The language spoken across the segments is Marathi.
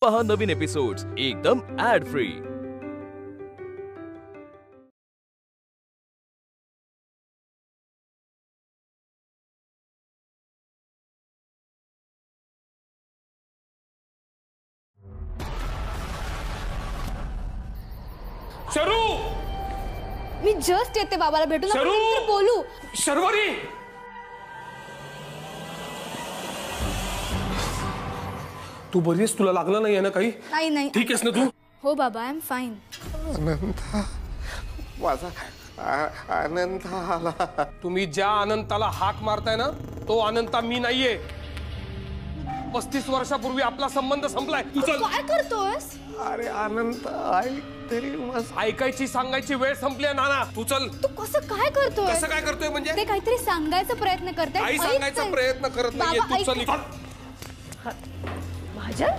पहा नवीन एपिसोड्स एकदम ऍड फ्री। शरू, मी जस्ट येते बाबाला भेटून शरू! आपण नंतर बोलू। शर्वरी, तू बरी आहेस? तुला लागलं नाहीये ना काही? नाही नाही, ठीक आहेस ना तू? हो बाबा, आय एम फाईन। अनंता, माझा अनंत आला। तुम्ही ज्या अनंताला हाक मारताय ना तो अनंता मी नाहीये। 35 वर्षापूर्वी आपला संबंध संपलाय। तू चल। काय करतोयस? अरे अनंत, ऐक तरी मस्त। ऐकायची सांगायची वेळ संपली आहे नाना, तू चल। तू कसं काय करतोय? कसं काय करतोय म्हणजे? ते काहीतरी सांगायचा प्रयत्न करताय। काही सांगायचा प्रयत्न करत नाहीये, बाबा, तू चल ऐक. इथं। महाजन,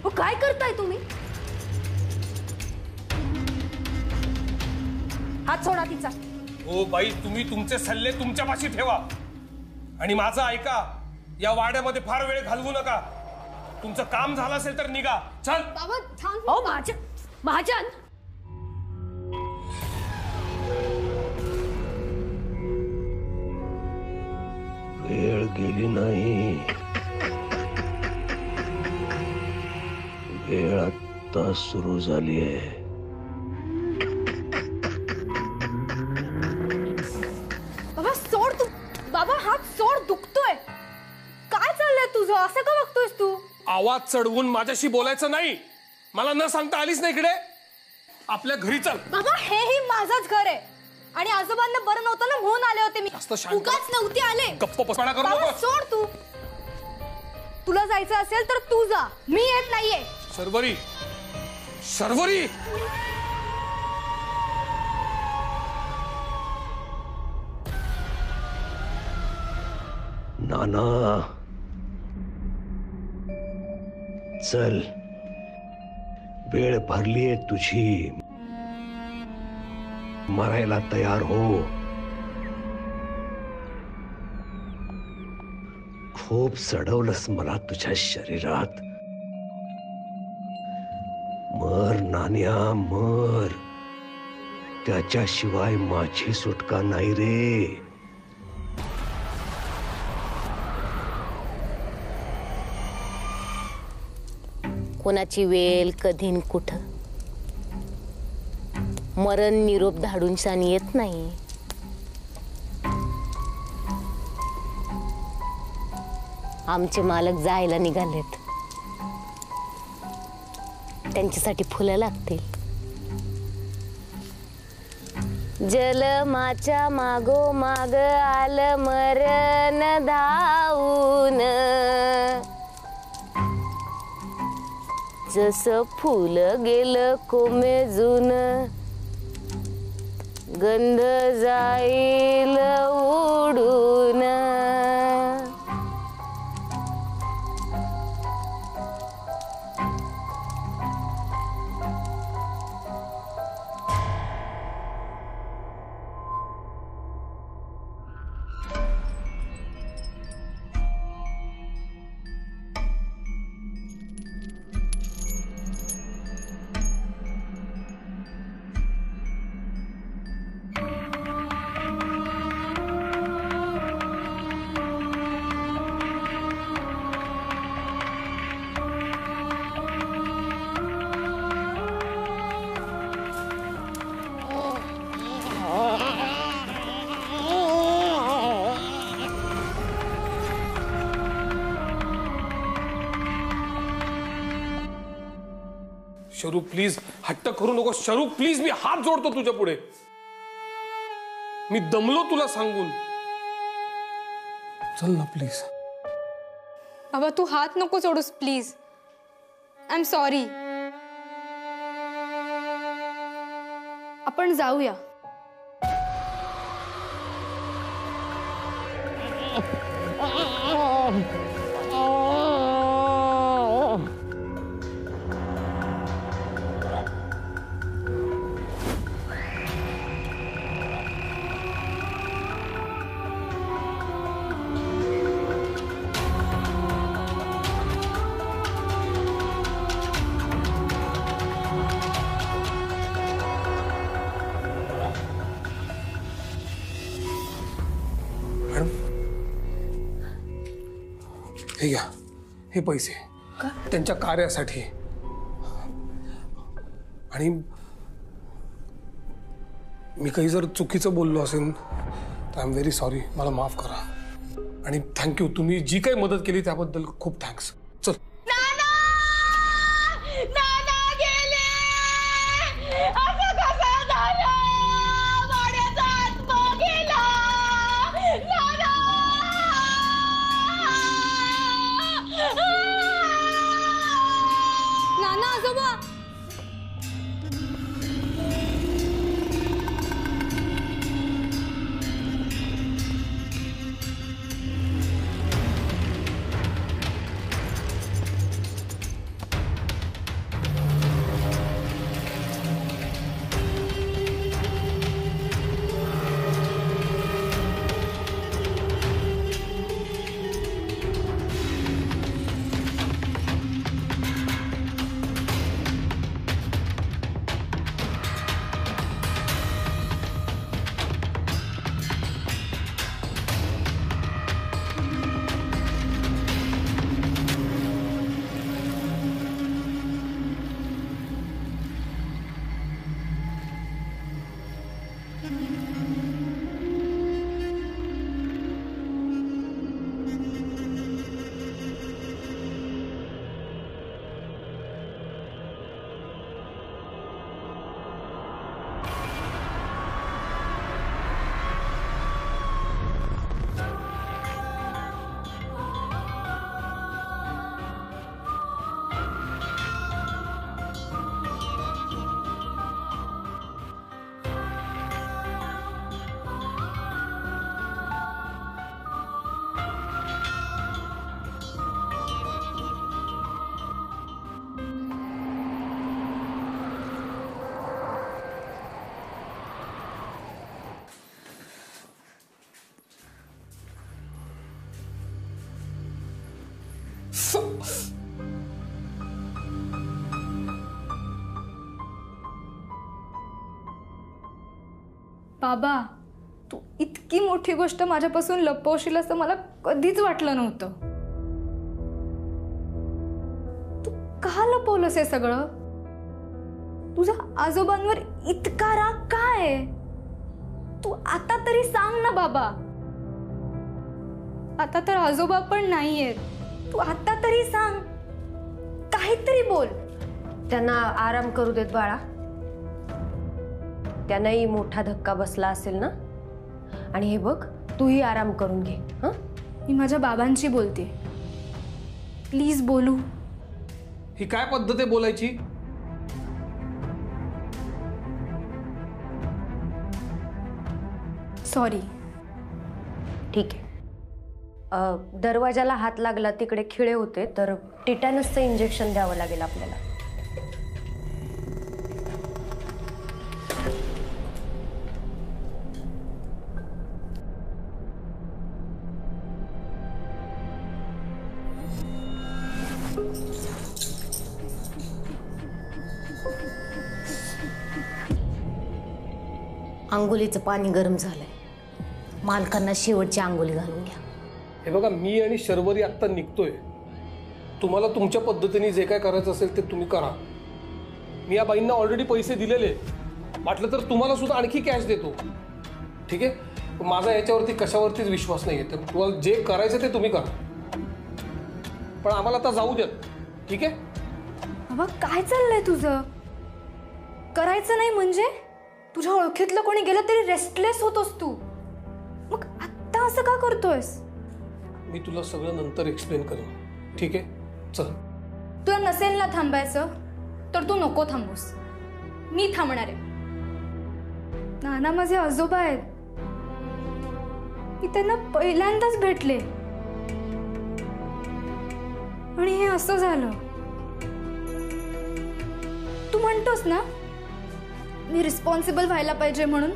हो काय करताय तुम्ही? हात सोडा तिचा। हो बाई, तुम्ही तुमचे सल्ले तुमच्यापाशी ठेवा आणि माझं ऐका। या वाड्यामध्ये फार वेळ घालवू नका। तुमचं काम झालं असेल तर निघा। चल बाबा थांब। ओ महाजन, महाजन, वेळ गेली नाही, वेळ आता सुरू झाली आहे। बाबा सोड तू। बाबा हात सोड, दुखतोय। काय चाललंय तुझं? असं का बघतोयस तू? आवाज चढवून माझ्याशी बोलायचं नाही। मला न सांगता आलीस ना इकडे? आपल्या घरी चल। बाबा हेही माझंच घर आहे आणि आजोबांना बरं नव्हतं ना म्हणून आले होते मी। जास्त शांत. उगाच नव्हते आले। गप्प बसपणा करू बाबा नको। सोड तू। तुला जायचं असेल तर तू जा, मी येत नाहीये। शर्वरी, शर्वरी, नाना चल, वेळ भरलीये तुझी, मरायला तयार हो। खूप चढवलंस मला तुझ्या शरीरात। मर नान्या, मर। त्याच्याशिवाय माझी सुटका नाही रे। कोणाची वेल कधीन कुठं मरण निरोप धाडून शान येत नाही। आमचे मालक जायला निघालेत, त्यांच्यासाठी फुलं लागतील। जलमाच्या मागो माग आलं मरण धावून, जसं फुल गेलं कोमेजून, गंध जाईल उडून। शरू प्लीज, हट्ट करू नको। शरू प्लीज, मी हात जोडतो तुझ्या पुढे। मी दमलो तुला सांगून। चल ना प्लीज। बाबा तू हात नको सोडूस प्लीज। I am sorry. आपण जाऊया। हे घ्या, हे पैसे त्यांच्या कार्यासाठी. आणि मी काही जर चुकीचं बोललो असेल तर आय एम व्हेरी सॉरी, मला माफ करा. आणि थँक्यू, तुम्ही जी काही मदत केली त्याबद्दल खूप थँक्स. चल. नाना आजोबा बाबा, तू इतकी मोठी गोष्ट माझ्यापासून लपवशील असं मला कधीच वाटलं नव्हतं. तू का लपवलंस हे सगळं? तुझ्या आजोबांवर इतका राग काय? तू आता तरी सांग ना बाबा. आता तर आजोबा पण नाहीयेत. तू आता तरी सांग, काहीतरी बोल. त्यांना आराम करू देत बाळा. त्यांनाही मोठा धक्का बसला असेल ना. आणि हे बघ, तूही आराम करून घे. हं, मी माझ्या बाबांशी बोलते. प्लीज बोलू. ही काय पद्धत आहे बोलायची? सॉरी. ठीक आहे. दरवाजाला हात लागला, तिकडे खिळे होते, तर टिटॅनसचं इंजेक्शन द्यावं लागेल आपल्याला. अंघोलीचं पाणी गरम झालंय. मालकांना शेवटची अंघोली घालून घ्या. हे बघा, मी आणि शर्वरी आत्ता निघतोय. तुम्हाला तुमच्या पद्धतीने जे काय करायचं असेल ते तुम्ही करा. मी या बाईंना ऑलरेडी पैसे दिलेले. वाटलं तर तुम्हाला सुद्धा आणखी कॅश देतो. ठीक आहे? माझा याच्यावरती कशावरतीच विश्वास नाही आहे. तुम्हाला जे करायचं ते तुम्ही करा. पण आम्हाला आता जाऊ द्यात. ठीक आहे? बाबा, काय चाललंय तुझं? करायचं नाही म्हणजे? तुझ्या ओळखीतलं कोणी गेलं तरी रेस्टलेस होतोस तू. मग आत्ता असं का करतोयस? मी तुला सगळं नंतर एक्सप्लेन करेन. ठीक आहे? चल. तुला नसेल ना थांबायचं तर तू नको थांबूस. मी थांबणार आहे. नाना माझे आजोबा आहेत. मी त्यांना पहिल्यांदाच भेटले आणि हे असं झालं. तू म्हणतोस ना मी रिस्पॉन्सिबल व्हायला पाहिजे म्हणून?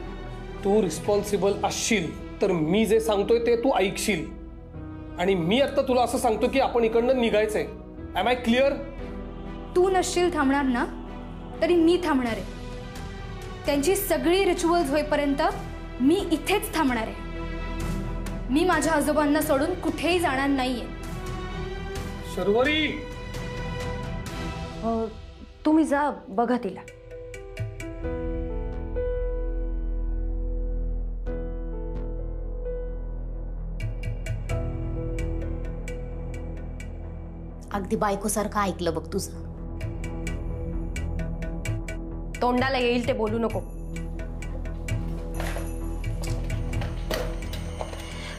तू रिस्पॉन्सिबल असशील तर मी जे सांगतोय ते तू ऐकशील. आणि मी आता तुला असं सांगतो की आपण इकडनं निघायचंय. Am I clear? तू नसशील थांबणार ना तरी मी थांबणार आहे. त्यांची सगळी रिच्युअल्स होईपर्यंत मी इथेच थांबणार आहे. मी माझ्या आजोबांना सोडून कुठेही जाणार नाहीये. शर्वरी तुम्ही जा बघा तिला. अगदी बायकोसारखं ऐकलं बघ तुझं. तोंडाला येईल ते बोलू नको.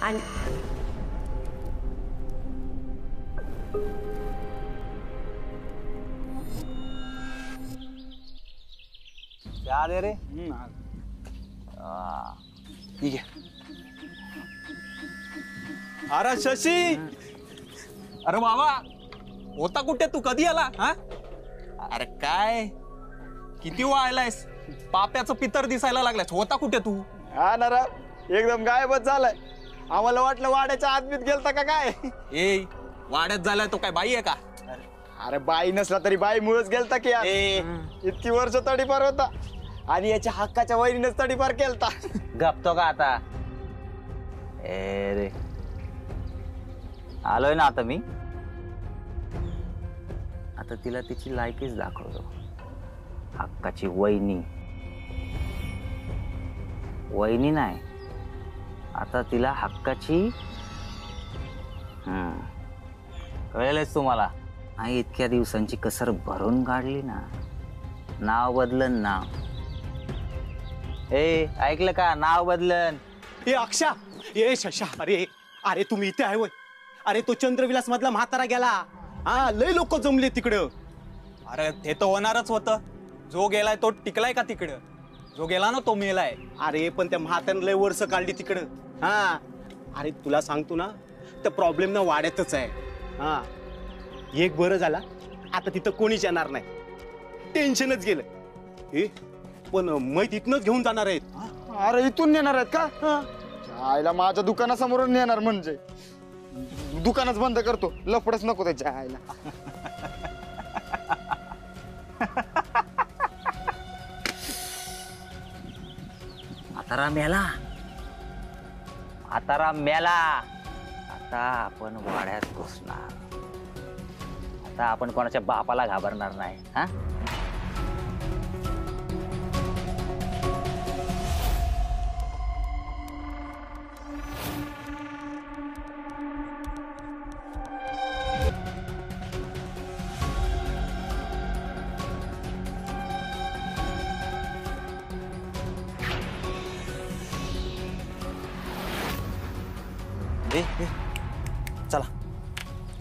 आणि क्या दे रे. ठीक आहे. अरे शशी, अरे बाबा होता कुठे तू, कधी आला? हा अरे काय किती वाळलायस, पाप्याचं पितर दिसायला लागलायस. होता कुठे तू? हा ना रा, एकदम गायबच झालाय. आम्हाला वाटलं वाड्याच्या आदमीत गेलता का काय. ए वाड्यात झालाय तो काय बाई आहे का? अरे बाई नसला तरी बाई मुळेच गेलता की यार. इतकी वर्ष तडीपार होता आणि याच्या हक्काच्या वहिनीनेच तडीपार केलता. गपतो का आता? ए रे आलोय ना आता मी. आता तिला तिची लायकीच दाखवतो. हक्काची वहिनी वहिनी नाही, आता तिला हक्काची कळेलच तुम्हाला. आई इतक्या दिवसांची कसर भरून काढली ना. नाव बदलन नाव. ए ऐकलं का? नाव बदलन. ए अक्षा, ए शशा, अरे अरे तुम्ही इथे आहे होय. अरे तो चंद्रविलास मधला म्हातारा गेला. हा लय लोक जमले तिकडं. अरे ते तर होणारच होतं. जो गेलाय तो टिकलाय का तिकडं? जो गेला ना तो मेलाय. अरे पण त्या म्हाताऱ्यानं लय वर्ष काढली तिकडं. हा अरे तुला सांगतो ना, तर प्रॉब्लेम ना वाड्यातच आहे. हा एक बरं झाला, आता तिथं कोणीच येणार नाही. टेन्शनच गेलं. ए पण मैत इथनच घेऊन जाणार आहेत. अरे इथून नेणार आहेत का? आईला माझ्या दुकानासमोरून नेणार म्हणजे दुकानच बंद करतो. लफडच नको त्याच्या आईला. म्हातारा मेला. म्हातारा मेला. आता आपण वाड्यात घुसणार. आता आपण कोणाच्या बापाला घाबरणार नाही. हा चला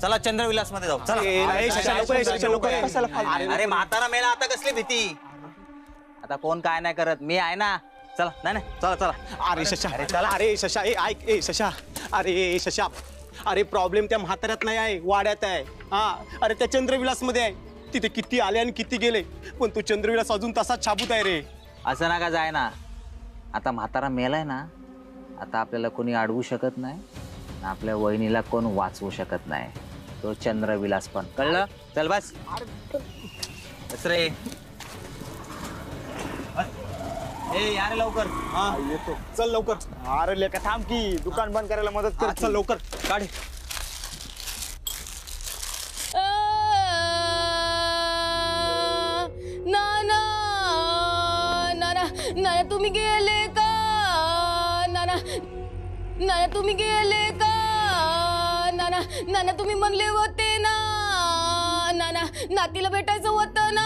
चला चंद्रविलास मध्ये जाऊ. चला. अरे म्हातारा मेला, आता कसली भीती? आता कोण काय नाही करत, मी आहे ना. चला. नाही चला चला. अरे शशा, अरे चला. अरे शशा, ए ऐक. ए शशा, अरे शशा, अरे प्रॉब्लेम त्या म्हाताऱ्यात नाही आहे, वाड्यात आहे. हा अरे त्या चंद्रविलास मध्ये आहे. तिथे किती आले आणि किती गेले, पण तो चंद्रविलास अजून तसाच छाबूत आहे रे. असं नका जाय ना. आता म्हातारा मेलाय ना, आता आपल्याला कोणी अडवू शकत नाही. आपल्या वहिनीला कोण वाचवू शकत नाही. तो चंद्रविलास पण. कळलं? चल बस. बस रे. ए यार लवकर. हा येतो. चल लवकर. अरे लेका थांब की, दुकान बंद करायला मदत कर. चल लवकर काढ. नाना नाना नाना तुम्ही गेले का? नाना नाना तुम्ही गेले का? नाना नाना तुम्ही म्हणले होते ना. नाना नातीला भेटायचं होतं ना.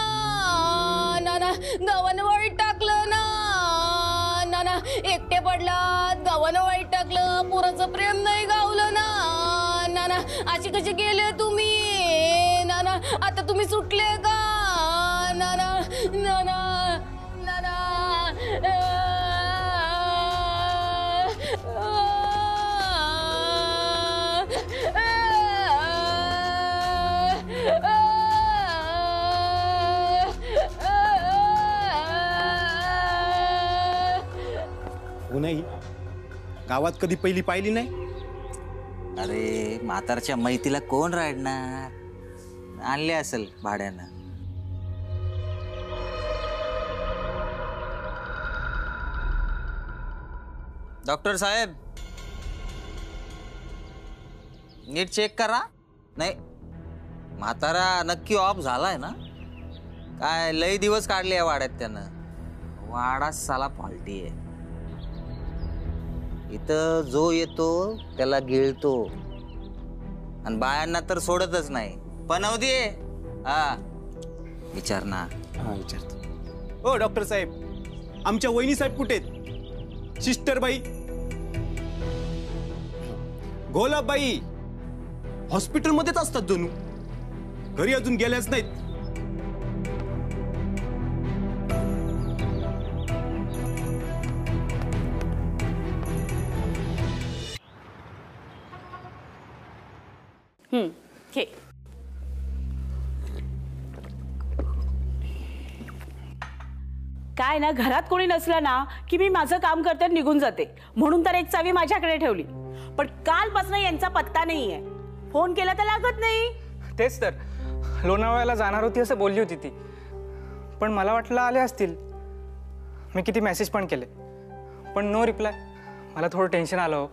नाना गावानं वाईट टाकलं ना. नाना एकटे पडलात, गावानं वाईट टाकलं, पोराचं प्रेम नाही गावलं ना. नाना अशी कशी गेले तुम्ही? नाना आता तुम्ही सुटले का? नाना नाना नाना हो नाही, गावात कधी पहिली पाहिली नाही. अरे म्हातारच्या मैतीला कोण राडणार? आणले असेल भाड्यानं. डॉक्टर साहेब नीट चेक करा. नाही म्हातारा नक्की ऑफ झालाय ना? काय लय दिवस काढले या वाड्यात त्यानं. वाडा साला फाल्टी आहे. इथं जो येतो त्याला गिळतो आणि बायांना तर सोडतच नाही. पनवदे हा विचार ना. हा विचारतो. ओ डॉक्टर साहेब, आमच्या वहिनी साहेब कुठे आहेत? सिस्टरबाई, गोलाबाई हॉस्पिटलमध्येच असतात जणू, घरी अजून गेल्याच नाहीत. घे. काय ना, घरात कोणी नसलं ना की मी माझं काम करते निघून जाते, म्हणून तर एक चावी माझ्याकडे ठेवली. पण कालपासून यांचा पत्ता नाहीये. फोन केला तर लागत नाही. तेच तर, लोणावळ्याला जाणार होती असं बोलली होती ती, पण मला वाटलं आले असतील. मी किती मेसेज पण केले पण नो रिप्लाय. मला थोडं टेन्शन आलं,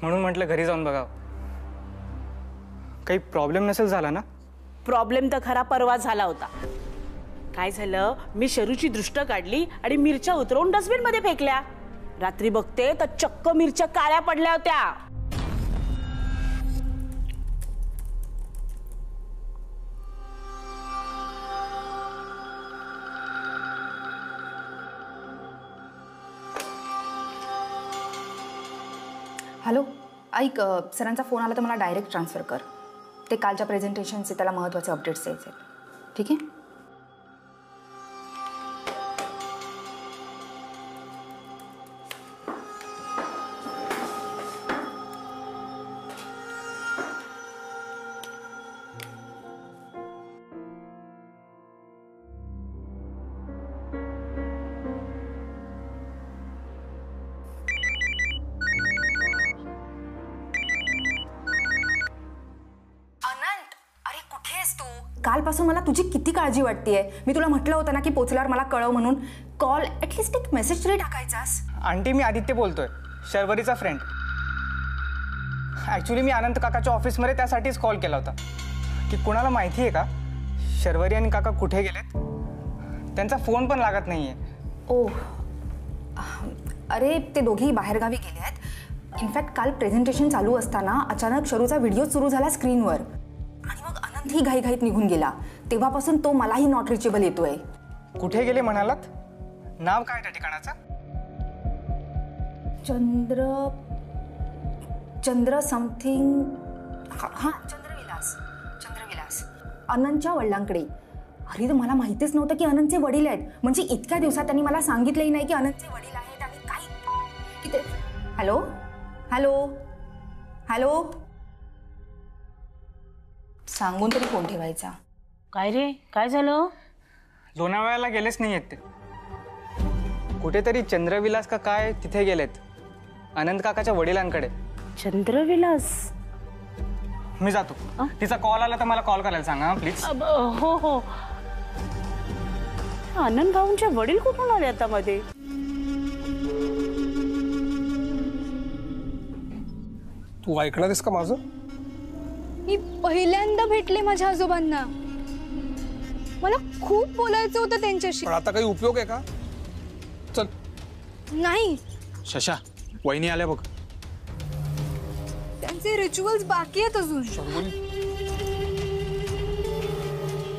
म्हणून म्हटलं घरी जाऊन बघावं. काही प्रॉब्लेम नसेल झाला ना? प्रॉब्लेम तर खरा परवा झाला होता. काय झालं, मी शरूची दृष्ट काढली आणि मिरच्या उतरवून डस्टबिन मध्ये फेकल्या. रात्री बघते तर चक्क मिरच्या काळ्या पडल्या होत्या. हॅलो, ऐक, सरांचा फोन आला तर मला डायरेक्ट ट्रान्सफर कर. ते कालच्या प्रेझेंटेशनचे त्याला महत्त्वाचे अपडेट्स द्यायचे आहेत. ठीक आहे? कालपासून मला तुझी किती काळजी वाटतेय. मी तुला म्हटलं होतं ना की पोचल्यावर मला कळव म्हणून. कॉल, ॲटलिस्ट एक मेसेज तरी टाकायचास. आंटी, मी आदित्य बोलतोय, शर्वरीचा फ्रेंड. ॲक्च्युली मी आनंद काकाच्या ऑफिसमध्ये त्यासाठीच कॉल केला होता की कुणाला माहिती आहे का शर्वरी आणि काका कुठे गेलेत? त्यांचा फोन पण लागत नाही आहे. ओह, अरे ते दोघेही बाहेरगावी गेले आहेत. इनफॅक्ट काल प्रेझेंटेशन चालू असताना अचानक शरूचा व्हिडिओ सुरू झाला स्क्रीनवर आणि मग अनंतही घाईघाईत निघून गेला. तेव्हापासून तो मलाही नॉट रिचेबल येतोय. कुठे गेले म्हणालात? नाव काय त्या ठिकाणाचं? चंद्र समथिंग. हां, चंद्रविलास. अनंतच्या वडिलांकडे. अरे, तर मला माहितीच नव्हतं की अनंतचे वडील आहेत. म्हणजे इतक्या दिवसात त्यांनी मला सांगितलंही नाही की अनंतचे वडील आहेत. आणि काही किती. हॅलो हॅलो हॅलो, सांगून तरी फोन ठेवायचा. काय रे, काय झालं? लोणावळ्याला गेलेच नाही आहेत ते. कुठेतरी चंद्रविलास का काय तिथे गेलेत, अनंत काकाच्या वडिलांकडे. चंद्रविलास? मी जातो. तिचा कॉल आला तर मला कॉल करायला सांगा प्लीज. हो हो. आनंद भाऊंचे वडील कुठून आले आता मध्ये? तू ऐकणार आहेस का माझं? मी पहिल्यांदा भेटले माझ्या आजोबांना. मला खूप बोलायचं होतं त्यांच्याशी. पण आता काही उपयोग आहे का? चल. नाही. शशा, वहिनी आल्या बघ. त्यांचे रिच्युअल्स बाकी आहेत अजून.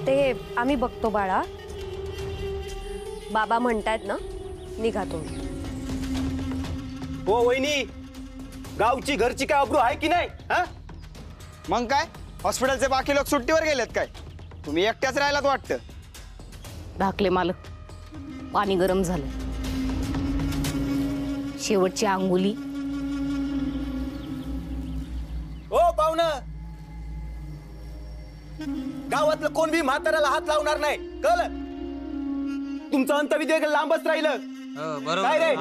ते आम्ही बघतो बाळा. बाबा म्हणतायत ना, निघा तुम्ही. हो वहिनी, गावची घरची काय अब्रू आहे की नाही? हा, मग काय, हॉस्पिटलचे बाकी लोक सुट्टीवर गेलेत काय? तुम्ही एकट्याच राहिलात वाटतं. धाकले मालक, पाणी गरम झालं. शेवटची अंगुली. ओ पाहुणं, गावातलं कोण बी म्हाताऱ्याला हात लावणार नाही, कळलं? तुमचं अंतविधी लांबच राहिलं. काय रे?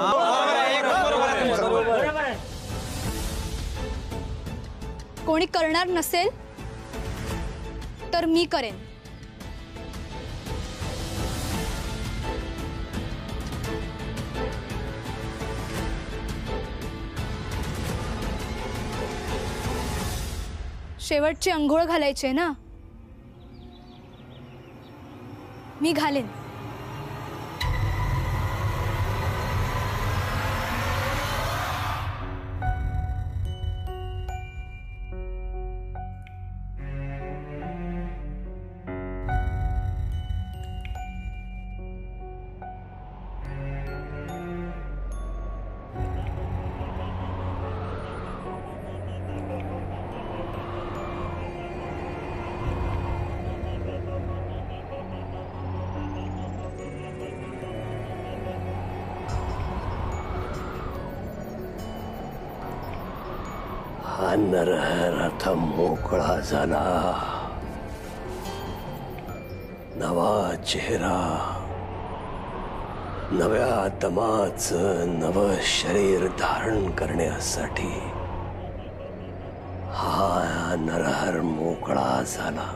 कोणी करणार नसेल तर मी करेन. शेवटची अंघोळ घालायची ना, मी घालेन. हा नरहर आता मोकळा झाला. नवा चेहरा, नव्या दमाचं नवं शरीर धारण करण्यासाठी हा नरहर मोकळा झाला.